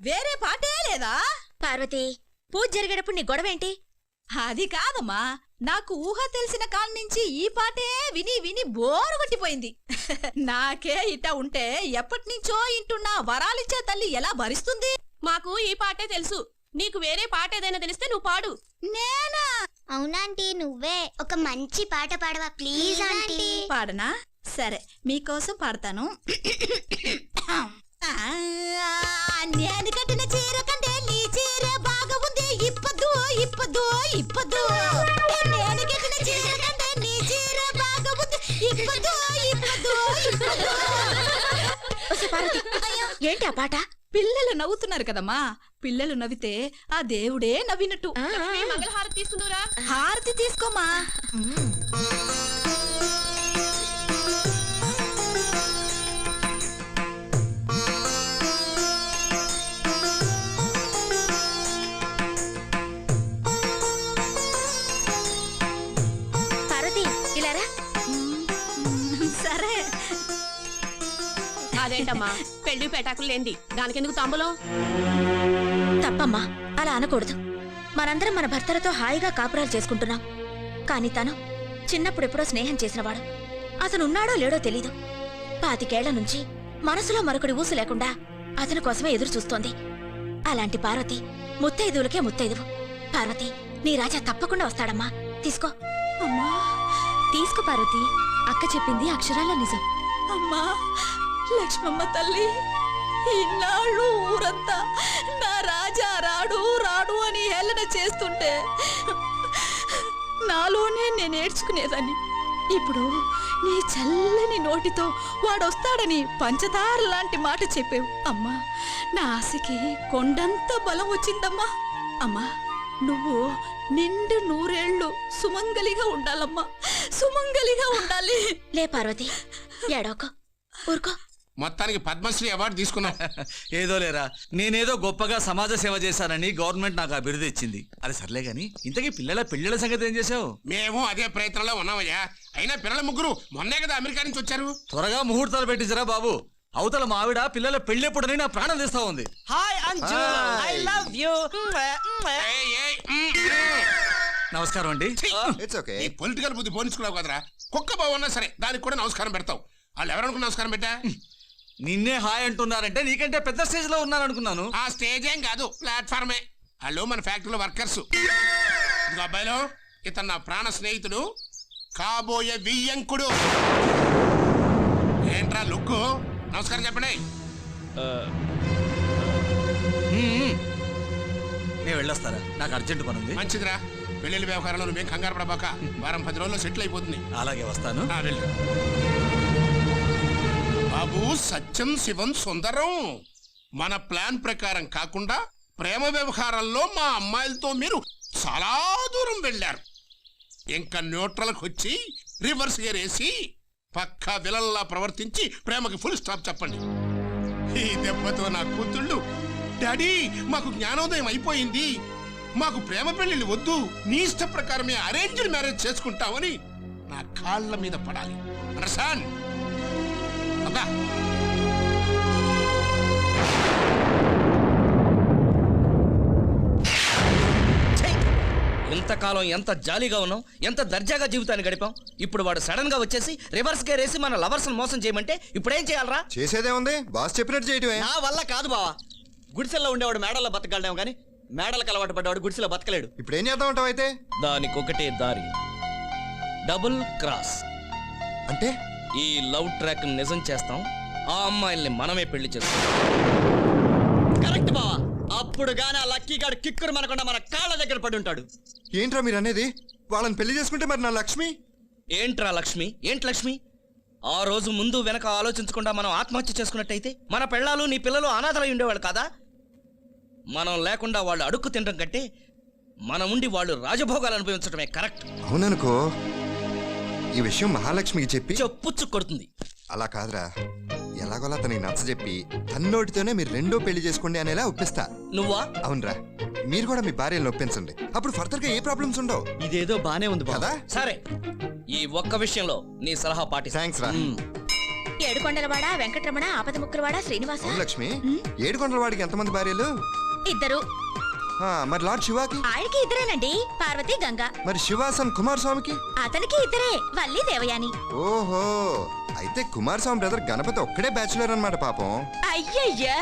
వేరే పాటే లేదా? పార్వతి, పూజ జరిగేటప్పుడు నీ గొడవేంటి? అది కాదమ్మా, నాకు ఊహ తెలిసిన కాల్ నుంచి ఈ పాటే విని విని బోరు కొట్టిపోయింది. నాకే ఇట్ట ఉంటే ఎప్పటినుంచో ఇంటున్నా వరాలిచ్చే తల్లి ఎలా భరిస్తుంది? మాకు ఈ పాటే తెలుసు, నీకు వేరే పాట ఏదైనా తెలిస్తే నువ్వు పాడు. నేనా? అవునాంటీ, నువ్వే ఒక మంచి పాట పాడవా ప్లీజ్ ఆంటీ. పాడనా? సరే, మీకోసం పాడతాను. నేను కట్టిన చీర కంటే నీ చీర బాగా ఉంది, ఇప్పదు ఇప్పదు ఇప్పదు. నేను కట్టిన చీర కంటే నీ చీర బాగా ఉంది, ఇప్పదు ఇప్పదు ఇప్పదు. పార్వతి, ఏంటి ఆ పాట? పిల్లలు నవ్వుతున్నారు కదమ్మా, పిల్లలు నవ్వితే ఆ దేవుడే నవ్వినట్టు. మంగళహారతి తీసుకుందురా. హారతి తీసుకోమా. పార్వతి, ఇలారా. సరే. అదేంటమ్మా, పెళ్లి పేటాకులు లేంది దానికెందుకు తాంబూలం? తప్పమ్మా, అలా అనకూడదు. మనందరం మన భర్తలతో హాయిగా కాపురాలు చేసుకుంటున్నాం. కాని తను చిన్నప్పుడెప్పుడో స్నేహం చేసినవాడు. అతనున్నాడో లేడో తెలీదు. 25 ఏళ్ల నుంచి మనసులో మరొకడి ఊసు లేకుండా అతని కోసమే ఎదురు చూస్తోంది. అలాంటి పార్వతి ముత్తైదువులకే ముత్తైదువు. పార్వతి, నీ రాజా తప్పకుండా వస్తాడమ్మా. తీసుకో అమ్మా. తీసుకో పార్వతి, అక్క చెప్పింది అక్షరాల నిజం. అమ్మా లక్ష్మమ్మ తల్లి, ఇన్నాళ్ళు ఊరంతా నా రాజా రాడు రాడు అని హేళన చేస్తుంటే నాలోనే నేను ఏడ్చుకునేదాన్ని. ఇప్పుడు నీ చల్లని నోటితో వాడొస్తాడని పంచదార లాంటి మాట చెప్పావు. అమ్మా, నా ఆశకి కొండంత బలం వచ్చిందమ్మా. అమ్మా, నువ్వు నిండు 100 ఏళ్ళు సుమంగలిగా ఉండాలమ్మా, సుమంగలిగా ఉండాలి. లే పార్వతి, ఏడోకో, ఊరుకో. మొత్తానికి పద్మశ్రీ అవార్డు తీసుకున్నా. ఏదో లేరా, నేనేదో గొప్పగా సమాజ సేవ చేశానని గవర్నమెంట్ నాకు ఆ బిరుదు ఇచ్చింది. అది సర్లే గాని, ఇంతకీ పెళ్ళిళ్ళ సంగతి ఏం చేసావు? మేము అదే ప్రయత్నంలో ఉన్నామయ్యా. అయినా పిల్లల ముగ్గురు మొన్నే కదా అమెరికా నుంచి వచ్చారు. త్వరగా ముహూర్తాలు పెట్టించరా బాబు. అవతల మా ఆవిడ పిల్లల పెళ్ళెప్పుడని నా ప్రాణం తీస్తా ఉంది. Hi Anju, I love you. నమస్కారం అండి. ఈ పొలిటికల్ బుద్ధి పోనించుకున్నావు కదరా. కుక్క బాగున్నా సరే దానికి కూడా నమస్కారం పెడతావు. వాళ్ళు ఎవరనుకున్న నమస్కారం పెట్టా? నిన్నే హాయ్ అంటున్నారంటే నీకంటే పెద్ద స్టేజ్ లో ఉన్నాను అనుకున్నాను. ఆ స్టేజ్ ఏం కాదు, ప్లాట్ఫార్మే. వాళ్ళు మన ఫ్యాక్టరీలో వర్కర్స్. ఇంకో అబ్బాయిలో ఇతను నా ప్రాణ స్నేహితుడు, కాబోయే వియ్యంకుడు. ఏంట్రా లుక్కు? నమస్కారం చెప్పండి. నేను వెళ్ళొస్తారా, నాకు అర్జెంట్ పని ఉంది. మంచిదిరా, పెళ్లి వ్యవహారంలో నువ్వేం కంగారు పడబాక. వారం 10 రోజుల్లో సెటిల్ అయిపోతుంది. అలాగే వస్తాను. వెళ్ళు బాబు. సత్యం శివం సుందరం, మన ప్లాన్ ప్రకారం కాకుండా ప్రేమ వ్యవహారంలో మా అమ్మాయిలతో మీరు చాలా దూరం వెళ్ళారు. ఇంకా న్యూట్రల్కి వచ్చి రివర్స్ గేర్ వేసి పక్కా విలన్లా ప్రవర్తించి ప్రేమకి ఫుల్ స్టాప్ చెప్పండి. ఈ దెబ్బతో నా కూతుళ్ళు, డాడీ మాకు జ్ఞానోదయం అయిపోయింది, మాకు ప్రేమ పెళ్లిళ్ళు వద్దు, నీ ఇష్ట ప్రకారమే అరేంజ్డ్ మ్యారేజ్ చేసుకుంటామని నా కాళ్ళ మీద పడాలి. అండర్స్టాండ్? అబ్బా, ఇంతకాలం ఎంత జాలీగా ఉన్నాం, ఎంత దర్జాగా జీవితాన్ని గడిపాం. ఇప్పుడు వాడు సడన్ గా వచ్చేసి రివర్స్ గేర్ వేసి మన లవర్స్ మోసం చేయమంటే ఇప్పుడేం చేయాలరా? చేసేదే ఉంది, బాస్ చెప్పినట్టు చేయటమే. నా వల్ల కాదు బావా. గుడిసెల్లో ఉండేవాడు మేడల్లో బతకగలడేమో కానీ మేడలకు అలవాటు పడ్డవాడు గుడిసెలో బతకలేడు. ఇప్పుడు ఏం చేద్దాం అంటావు అయితే? దానికి ఒకటే దారి, డబుల్ క్రాస్. అంటే ఈ లవ్ ట్రాక్ నిజం చేస్తాం, ఆ అమ్మాయిల్ని మనమే పెళ్లి చేస్తాం. కరెక్ట్ బావా. అప్పుడు గానీ ఆ లక్కీ గాడు కిక్కురు మనకుండా మన కాళ్ళ దగ్గర పడి ఉంటాడు. ఏంట్రా మీరు అనేది? వాళ్ళని పెళ్లి చేసుకుంటే మరి నా లక్ష్మి? ఏంట్రా లక్ష్మి? ఏంటి లక్ష్మి? ఆ రోజు ముందు వెనక ఆలోచించకుండా మనం ఆత్మహత్య చేసుకున్నట్టయితే మన పెళ్ళాలు నీ పిల్లలు అనాథలై ఉండేవాళ్ళు కాదా? మనం లేకుండా వాళ్ళు అడుక్కు తినడం కంటే మనం ఉండి వాళ్ళు రాజభోగాలు అనుభవించడమే కరెక్ట్. అవుననుకో, ఈ విషయం మహాలక్ష్మికి చెప్పి చెప్పుచ్చు కొడుతుంది. అలా కాదురా, ఎలాగోలా తనకి నచ్చ చెప్పి తన్నోటితోనే మీరు రెండో పెళ్లి చేసుకోండి అనేలా ఒప్పిస్తా. నువ్వా? అవునరా, మీరు కూడా మీ భార్యను ఒప్పించండి. అప్పుడు ఫర్దర్ గా ఏ ప్రాబ్లమ్స్ ఉండవు. ఇదేదో బానే ఉంది కదా? సరే, ఈ ఒక్క విషయంలో నీ సలహా పాటి. థ్యాంక్స్ రా. ఏడుకొండలవాడ వెంకటరమణ ఆపదముక్కులవాడ శ్రీనివాస అవును లక్ష్మి, ఏడుకొండల వాడికి ఎంతమంది భార్యలు? ఇద్దరు. మరి లార్డ్ శివాకి? ఆయనకి ఇద్దరేనండి, పార్వతి గంగ. మరి శివాసన్ కుమారస్వామికి? అతనికి ఇద్దరే, వల్లి దేవయాని. ఓహో, అయితే కుమారస్వామి బ్రదర్ గణపతి ఒక్కడే బ్యాచులర్ అన్నమాట పాపం. అయ్యయ్యా,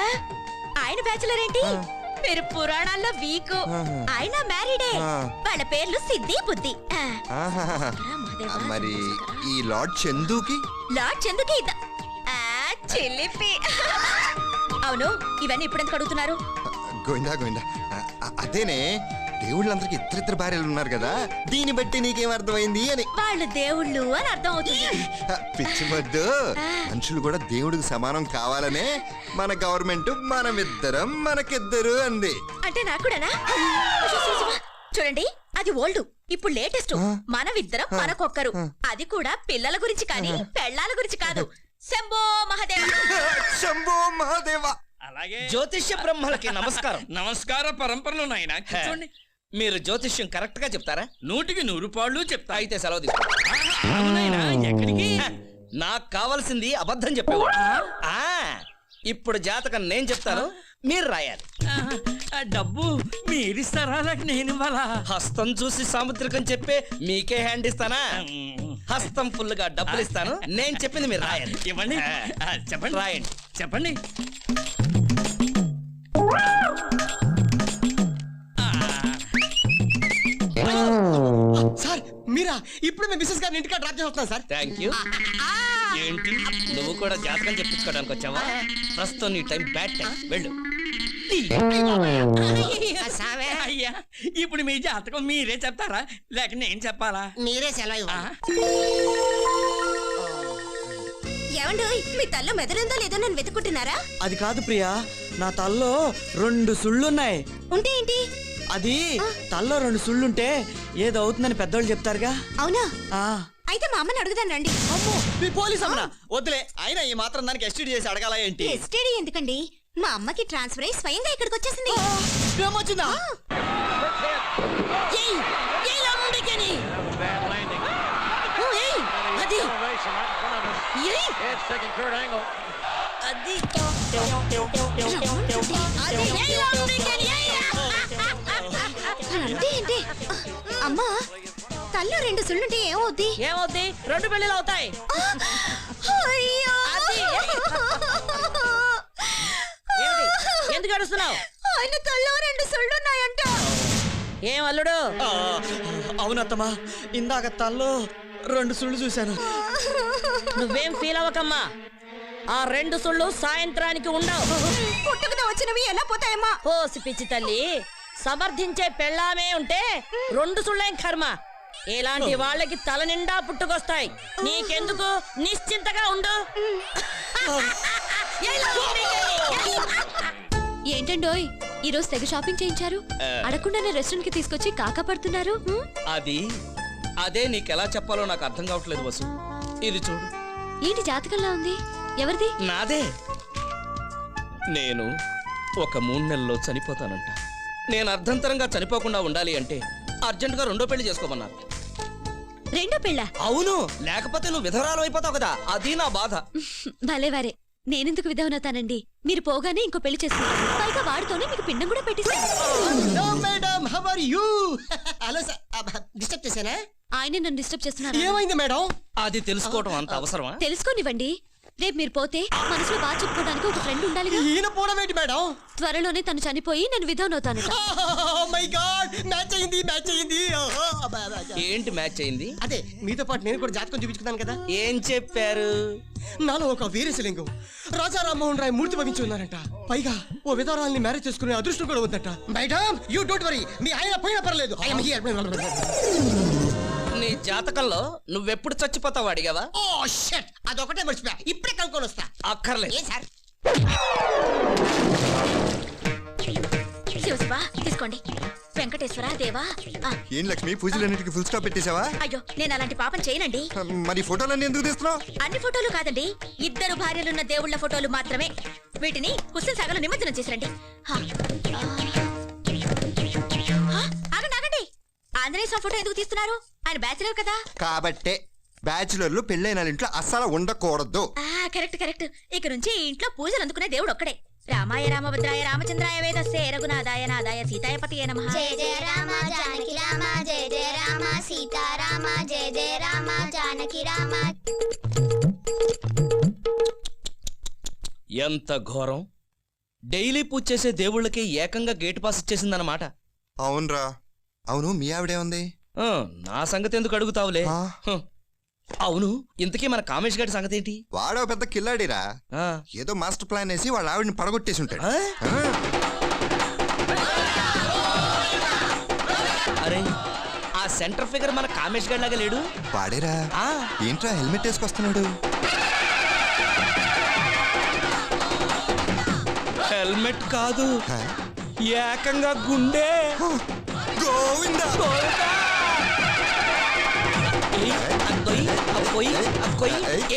ఆయన బ్యాచులర్ ఏంటి? మీరు పురాణాల్లో వీకు. ఆయన మ్యారీడే. వాళ్ళ పేర్లు సిద్ధి బుద్ధి. ఆహాహా. మరి ఈ లార్డ్ చందుకి? లార్డ్ చందుకి చిలిపి. అవును, ఇవన్నీ ఇప్పుడెందుకు అడుగుతున్నారు? గోవిందా గోవిందా, అదేనే దేవుళ్ళందరికి ఇద్దరిద్దరు భార్యలు ఉన్నారు కదా, దీన్ని బట్టి నీకేం అర్థమైంది అని. వాళ్ళు దేవుళ్ళు అని అర్థం అవుతుంది. పిచ్చి వద్దు, మనుషులు కూడా దేవుడికి సమానం కావాలనే మన గవర్నమెంట్ మనమిద్దరం మనకిద్దరు అంది. అంటే నాకు కూడానా? చూడండి, అది ఓల్డ్, ఇప్పుడు లేటెస్ట్. మనమిద్దరం మనకొక్కరు, అది కూడా పిల్లల గురించి కానీ పెళ్ళాల గురించి కాదు. శంభో మహాదేవ. శంభో మహాదేవ. అలాగే జ్యోతిష్య బ్రహ్మలకి నమస్కారం. నమస్కార పరంపరలో నాయన కూర్చోండి. మీరు జ్యోతిష్యం కరెక్ట్ గా చెప్తారా? 100% చెప్తా. అయితే సెలవు తీసుకో. ఎక్కడికి? నాకు కావాల్సింది అబద్ధం చెప్పేవాడు. ఇప్పుడు జాతకం నేను చెప్తాను, మీరు రాయాలి. డబ్బు మీరిస్తారా లేక నేను ఇవ్వాలా? హస్తం చూసి సాముద్రికం చెప్పే మీకే హ్యాండ్ ఇస్తానా? హస్తం ఫుల్ గా డబ్బులు ఇస్తాను, నేను చెప్పింది మీరు రాయాలి. ఇవ్వండి. చెప్పండి. రాయండి. చెప్పండి. సార్ మీరా? ఇప్పుడు మేము మిస్సెస్ గారిని ఇంటికి డ్రాప్ చేస్తున్నాం సార్. Thank you. ఏంటి నువ్వు కూడా జాతకం చెప్పించుకోవడానికి వచ్చావా? ప్రస్తుతం నీ టైం బ్యాడ్ టైం, వెళ్ళు. అయ్యా, ఇప్పుడు మీ జాతకం మీరే చెప్తారా లేక నేను చెప్పాలా? మీరే సెలవు. ఏమండి, మీ తల్ల మెదడుందో లేదో నన్ను వెతుకుంటున్నారా? అది కాదు ప్రియా, నా తల్లో 2 సుళ్ళున్నాయి. ఉంటే ఏంటి? అది తల్లో 2 సుళ్ళుంటే ఏదో అవుతుందని పెద్దోళ్ళు చెప్తారుగా. అవునా? ఆ అయితే మా అమ్మని అడుగుదాను రండి. అమ్మో, మీ పోలీస్ అమ్మనా? వద్దులే, అయినా ఈ మాత్రం దానికి ఎస్టీడీ చేసి అడగాల ఏంటి? ఎస్టీడీ ఎందుకండి? మా అమ్మకి ట్రాన్స్ఫర్ అయి స్వయంగా ఇక్కడికి వచ్చేసింది. ఏమొచ్చిందా? ఏంటి అమ్మా, తల్లో 2 సుళ్ళుంటే ఏమవుద్ది? ఏమవుద్ది? 2 పెళ్ళిళ్ళు అవుతాయి. ఎందుకు అడుస్తున్నావు? ఆయన తల్లో 2 సుళ్ళున్నాయంట. ఏం అల్లుడు? అవునత్తమ్మా, ఇందాక తల్లో 2 సుళ్ళు చూశాను. నువ్వేం ఫీల్ అవ్వకమ్మా, ఆ 2 సుళ్ళు సాయంత్రానికి ఉండవు. పుట్టుకతో వచ్చినవి ఎలా పోతాయమ్మా? పోసి పిచ్చి తల్లి, సమర్థించే పెళ్ళామే ఉంటే 2 సుళ్ళేం కర్మ. ఇలాంటి వాళ్ళకి తల నిండా పుట్టుకొస్తాయి. నీకెందుకు, నిశ్చింతగా ఉండు. ఏంటండోయ్, ఈ రోజు తెగ షాపింగ్ చేయించారు? అడగకుండానే రెస్టారెంట్ కి తీసుకొచ్చి కాకా పడుతున్నారు. అదే నీకెలా చెప్పాలో నాకు అర్థం కావట్లేదు వసు. ఇది చూడు. ఏంటి జాతకంలా ఉంది? ఎవరిది? నాదే. నేను ఒక 3 నెలల్లో చనిపోతానంట. నేను అర్ధంతరంగా చనిపోకుండా ఉండాలి అంటే అర్జెంటుగా 2వ పెళ్లి చేసుకోమన్నారు. 2వ పెళ్ళా? అవును, లేకపోతే నువ్వు విధవరాలు అయిపోతావు కదా, అది నా బాధ. భలేవారే, నేనెందుకు విధవనవుతానండి? మీరు పోగానే ఇంకో పెళ్లి చేసుకున్నారు, పైగా వాడితోనే మీకు పిండం కూడా పెట్టిస్తాను. Madam, how are you? Hello sir, disturb చేశానా? ఆయనే నన్ను డిస్టర్బ్ చేస్తున్నారు. ఏమైంది మేడం? అది తెలుసుకోవడం అంత అవసరమా? తెలుసుకోనివ్వండి. రేపు మీరు పోతే మనసులో బాగా చెప్పుకోవడానికి ఒక ఫ్రెండ్ ఉండాలి. ఈయన పోవడం ఏంటి మేడం? త్వరలోనే తను చనిపోయి నేను విధవనవుతాను. మై గాడ్, మ్యాచ్ అయింది, మ్యాచ్ అయింది. ఏంటి మ్యాచ్ అయింది? అదే, మీతో పాటు నేను కూడా జాతకం చూపించుకున్నాను కదా. ఏం చెప్పారు? నాలో ఒక వీరశలింగం రాజా రామ్మోహన్ రాయ్ మూర్తి భవించి ఉన్నారంట. పైగా ఓ విధవరాల్ని మ్యారేజ్ చేసుకునే అదృష్టం కూడా ఉందట. మేడం, యూ డోంట్ వరీ, మీ ఆయన పోయినా పర్లేదు. నీ జాతకంలో నువ్వెప్పుడు చచ్చిపోతావు అడిగావా? ఓ షట్, అదొకటే మర్చిపోయా. ఇప్పుడే కనుక్కొని వస్తా. అక్కర్లేదు. ఏ సార్? శివశివా, తీసుకోండి. వెంకటేశ్వర దేవా. ఏం లక్ష్మి, పూజలన్నిటికీ ఫుల్ స్టాప్ పెట్టేశావా? అయ్యో, నేను అలాంటి పాపం చేయనండి. మరి ఫోటోలన్నీ ఎందుకు తీస్తున్నావు? అన్ని ఫోటోలు కాదండి, 2 భార్యలున్న దేవుళ్ళ ఫోటోలు మాత్రమే. వీటిని హుస్సేన్ సాగర్లో నిమజ్జనం చేసిరండి. ఆగండి, ఆగండి. ఆంజనేయ స్వామి ఫోటో ఎందుకు తీస్తున్నారు? ఆయన బ్యాచిలర్ కదా. కాబట్టే. బ్యాచులర్లు పెళ్ళైన ఇంట్లో అస్సలు ఉండకూడదు. Correct correct. ఇక నుంచి ఈ ఇంట్లో పూజలు అందుకునే దేవుడు ఒక్కడే. రామాయ రామభద్రాయ రామచంద్రాయ వేదస్సే రఘునాథాయ నాదాయ సీతాయపతియే నమః. జయ జయ రామ జానకి రామ జయ జయ రామ సీతారామ జయ జయ రామ జానకి రామ. ఎంత ఘోరం! డైలీ పూజ చేసే దేవుళ్ళకి ఏకంగా గేట్ పాస్ ఇచ్చేసిందన్నమాట. అవునరా. అవును, మీ ఆవిడే ఉంది? నా సంగతి ఎందుకు అడుగుతావులే. అవును, ఇంతకీ మన కామేష్ గారి సంగతి ఏంటి? వాడో పెద్ద కిల్లాడిరా. ఏదో మాస్టర్ ప్లాన్ వేసి వాళ్ళ ఆవిడని పడగొట్టేసి ఉంటాడు. అరే, ఆ సెంటర్ ఫిగర్ మన కామేష్ గారి లాగా లేడు? వాడేరా. ఏంట్రా హెల్మెట్ వేసుకొస్తున్నాడు? హెల్మెట్ కాదు, ఏకంగా గుండె. గోవిందా!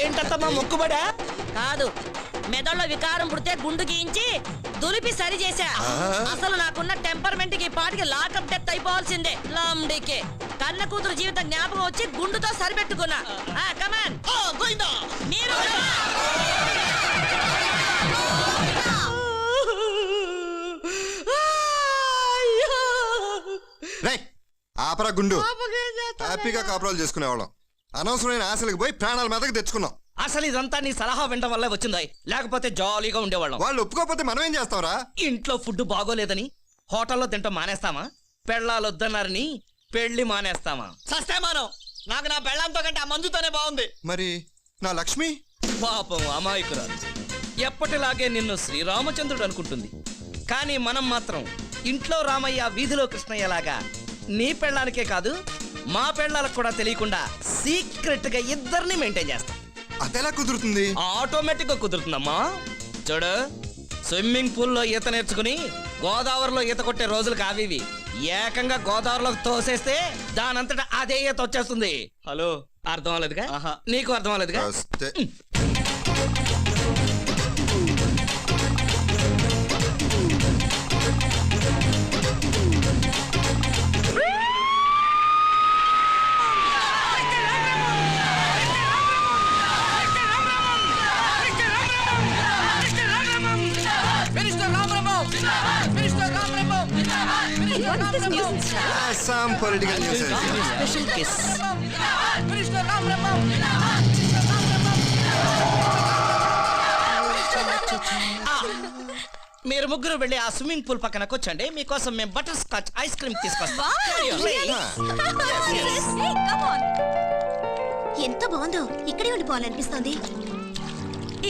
ఏంటమ్మా మొక్కుబడా? కాదు, మెదడులో వికారం పుడితే గుండు గీయించి దులిపి సరి చేశా. అసలు నాకున్న టెంపర్మెంట్ కి పాటికి లాకప్ డెత్ అయిపోవాల్సిందే. లాండికే కన్న కూతురు జీవితం జ్ఞాపకం వచ్చి గుండుతో సరిపెట్టుకున్నా. కమాన్ మీరు ఆపరా గుండు. హ్యాపీగా కాపురాలు చేసుకునేవాళ్ళం. అనవసరమైన ఆశలకు పోయి ప్రాణాల మీదకి తెచ్చుకున్నాం. అసలు ఇదంతా నీ సలహా వినడం వల్లే వచ్చింది, లేకపోతే జాలీగా ఉండేవాళ్ళం. వాళ్ళు ఒప్పుకోకపోతే మనం ఏం చేస్తాంరా? ఇంట్లో ఫుడ్ బాగోలేదని హోటల్లో తింటాం మానేస్తామా? పెళ్ళాలు వద్దన్నారని పెళ్లి మానేస్తామా? సస్తేమానం. నాకు నా పెళ్ళంతో కంటే ఆ మందుతోనే బాగుంది. మరి నా లక్ష్మి? పాపం అమాయకురాలు. ఎప్పటిలాగే నిన్ను శ్రీరామచంద్రుడు అనుకుంటుంది, కానీ మనం మాత్రం ఇంట్లో రామయ్య వీధిలో కృష్ణయ్యలాగా నీ పెళ్ళానికే కాదు మా పెళ్ళాలకు కూడా తెలియకుండా సీక్రెట్ గా ఇద్దరిని మెయింటైన్ చేస్తాం. అదెలా కుదురుతుంది? ఆటోమేటిక్ గా కుదురుతుందమ్మా. చూడు, స్విమ్మింగ్ పూల్ లో ఈత నేర్చుకుని గోదావరిలో ఈత కొట్టే రోజులు కావివి. ఏకంగా గోదావరిలోకి తోసేస్తే దానంతటా అదే ఈత వచ్చేస్తుంది. హలో, అర్థం అవ్వలేదుగా? నీకు అర్థం అవ్వలేదుగా? Some political news. Special kiss. మీరు ముగ్గురు వెళ్ళి ఆ స్విమ్మింగ్ పూల్ పక్కన కూర్చోండి. మీకోసం మేము బటర్ స్కాచ్ ఐస్ క్రీమ్ తీసుకొస్తాం. ఎంత బాగుందో, ఇక్కడే ఉండిపోవాలనిపిస్తోంది.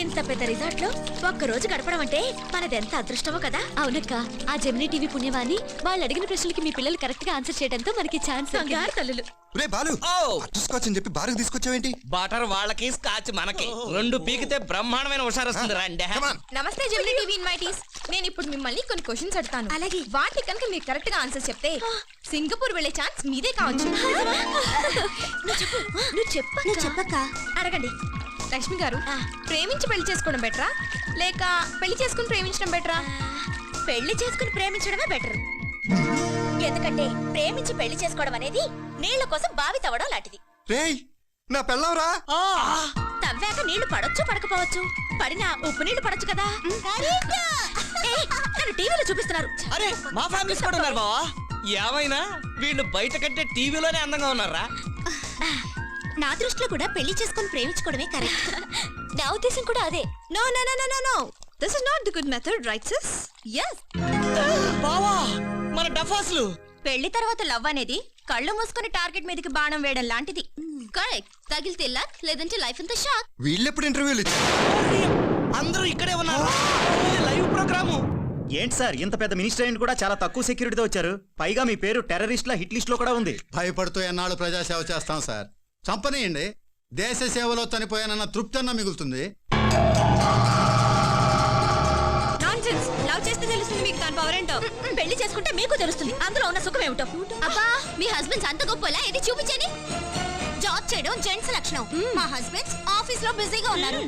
ఇంత పెద్ద రిసార్ట్ లో ఒక్క రోజు గడపడం అంటే మనదెంత అదృష్టమో కదా. అవునక్క, ఆ జెమినీ టీవీ పుణ్యవాణి వాళ్ళు అడిగిన ప్రశ్నలకి మీ పిల్లలు కరెక్ట్ గా ఆన్సర్ చేయడంతో మనకి ఛాన్స్. తల్లులు రే బాలు, స్కాచ్ అని చెప్పి బారుకు తీసుకొచ్చావేంటి? బటర్ వాళ్ళకి, స్కాచ్ మనకి. రెండు పీకితే బ్రహ్మాండమైన హుషారు వస్తుంది. రండి. నమస్తే జెమినీ టీవీ ఇన్వైటీస్. నేను ఇప్పుడు మిమ్మల్ని కొన్ని క్వశ్చన్స్ అడుగుతాను. అలాగే. వాటికి కనుక మీరు కరెక్ట్ గా ఆన్సర్ చెప్తే సింగపూర్ వెళ్లే ఛాన్స్ మీదే కావచ్చు. నువ్వు చెప్పక్క. అడగండి. లక్ష్మి గారు, ప్రేమించి పెళ్లి చేసుకోవడం బెటరా లేక పెళ్లి చేసుకుని ప్రేమించడం బెటరా? పెళ్లి చేసుకుని ప్రేమించడమే బెటర్. ఎందుకంటే ప్రేమించి పెళ్లి చేసుకోవడం అనేది నీళ్ల కోసం బావి తవ్వడం లాంటిది. రేయ్, నా పెళ్ళంరా. తవ్వాక నీళ్లు పడొచ్చు పడకపోవచ్చు, పడినా ఉప్పు నీళ్లు పడొచ్చు కదా. నన్ను టీవీలో చూపిస్తున్నారు. అరే, మా ఫ్యామిలీస్ కూడా ఉన్నారు బావా. ఏమైనా వీళ్ళు బయట కంటే టీవీలోనే అందంగా ఉన్నారా? నా దృష్టిలో కూడా పెళ్లి చేసుకుని ప్రేమించుకోవడమే కరెక్ట్. నా ఉద్దేశం కూడా అదే. No no no no no, this is not the good method, right sis? yes. బావా, మన డఫాస్లు. పెళ్లి తర్వాత లవ్ అనేది కళ్ళు మూసుకుని టార్గెట్ మీదకి బాణం వేయడం లాంటిది. కరెక్ట్. తగిలితే లక్, లేదంటే లైఫ్ అంతా షాక్. వీళ్ళెప్పుడు ఇంటర్వ్యూలు ఇచ్చారు? అందరూ ఇక్కడే ఉన్నారు. Live programme. ఏంటి సార్, ఇంత పెద్ద మినిస్టర్ అయిన కూడా చాలా తక్కువ సెక్యూరిటీతో వచ్చారు. పైగా మీ పేరు టెర్రరిస్ట్ల హిట్ లిస్ట్ లో కూడా ఉంది. భయపడుతూ ఎన్నాళ్ళు ప్రజాసేవ చేస్తాం సార్. చంపనీయండి, దేశ సేవలో చనిపోయానన్న తృప్తి అన్న మిగులుతుంది. నాన్సెన్స్. లవ్ చేస్తే తెలుస్తుంది మీకు దాని పవర్ ఏంటో. పెళ్లి చేసుకుంటే మీకు తెలుస్తుంది అందులో ఉన్న సుఖం ఏమిటో. అబ్బా, మీ హస్బెండ్స్ అంత గొప్పలా ఇది చూపించండి. జాబ్ చేయడం జెంట్స్ లక్షణం. మా హస్బెండ్స్ ఆఫీస్ లో బిజీగా ఉన్నారు.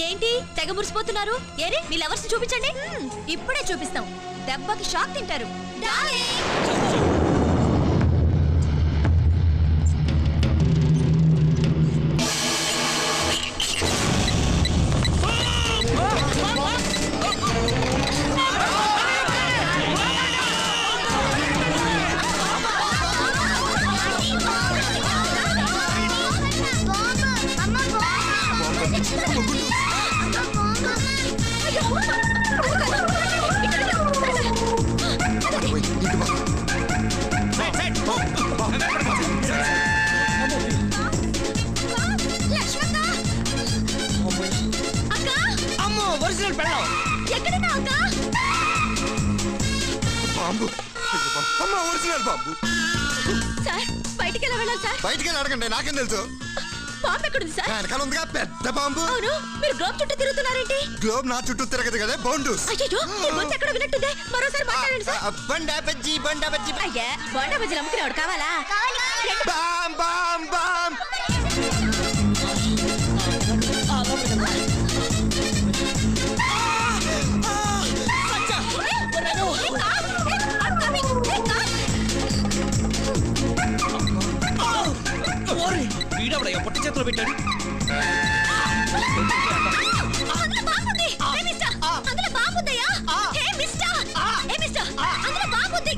ఏంటి తెగ మురిసిపోతున్నారు? ఏరే మీ లవర్స్ చూపించండి. ఇప్పుడే చూపిస్తాం. దెబ్బకి షాక్ తింటారు. బాంబు అమ్మ ఒరిజినల్ బాంబు. సార్ బయటికి ఎలా వెళ్ళాలి సార్? బయటికి వెళ్ళి అడగండి, నాకేం తెలుసు. బాంబు ఎక్కడుంది సార్? వెనకాల ఉందిగా పెద్ద బాంబు. అవును, మీరు గ్లోబ్ చుట్టూ తిరుగుతున్నారేంటి? గ్లోబ్ నా చుట్టూ తిరగదు కదా, బౌండూస్. అయ్యో, మీ గొంతు ఎక్కడ వినట్టుంది, మరోసారి మాట్లాడండి సార్. బండా బజ్జీ బండా బజ్జీ. అయ్యా, బోండా బజ్జీలు అమ్ముకునేవాడు కావాలా? బామ్ బామ్ బామ్. వీడవడయ్యా పొట్టి చేతిలో పెట్టాడు. అందులో బాంబుంది. ఏ మిస్టర్, అందులో బాంబుందయ్యా. ఏ మిస్టర్, ఏ మిస్టర్, అందులో బాంబుంది.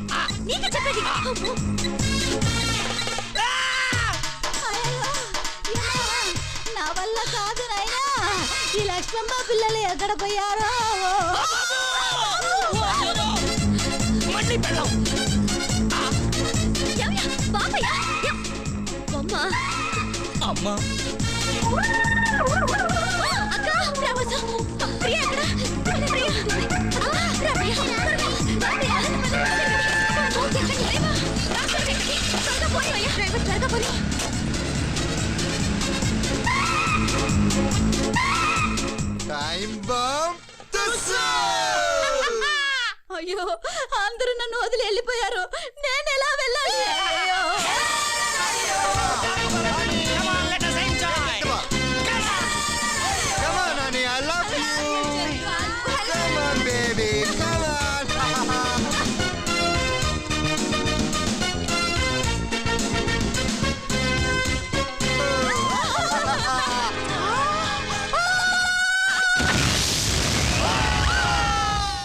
నీకే చెప్పేది. నా వల్ల కాదు నాయనా, ఈ లక్ష్మమ్మ పిల్లలు ఎక్కడ పోయారో. మళ్ళీ పెళ్ళం. ఏమయ్యా, బాంబయ్యా. బొమ్మ. అమ్మా అక్క, రామోజు, ప్రియ ఎక్కడ? ప్రియ, రామయ్య, రామయ్య, త్వరగా పోనీవయ్యా, డ్రైవర్ త్వరగా పోనీ. Time bomb. అయ్యో, అందరూ నన్ను వదిలి వెళ్ళిపోయారు. నేను ఎలా వెళ్ళాలి? అయ్యో.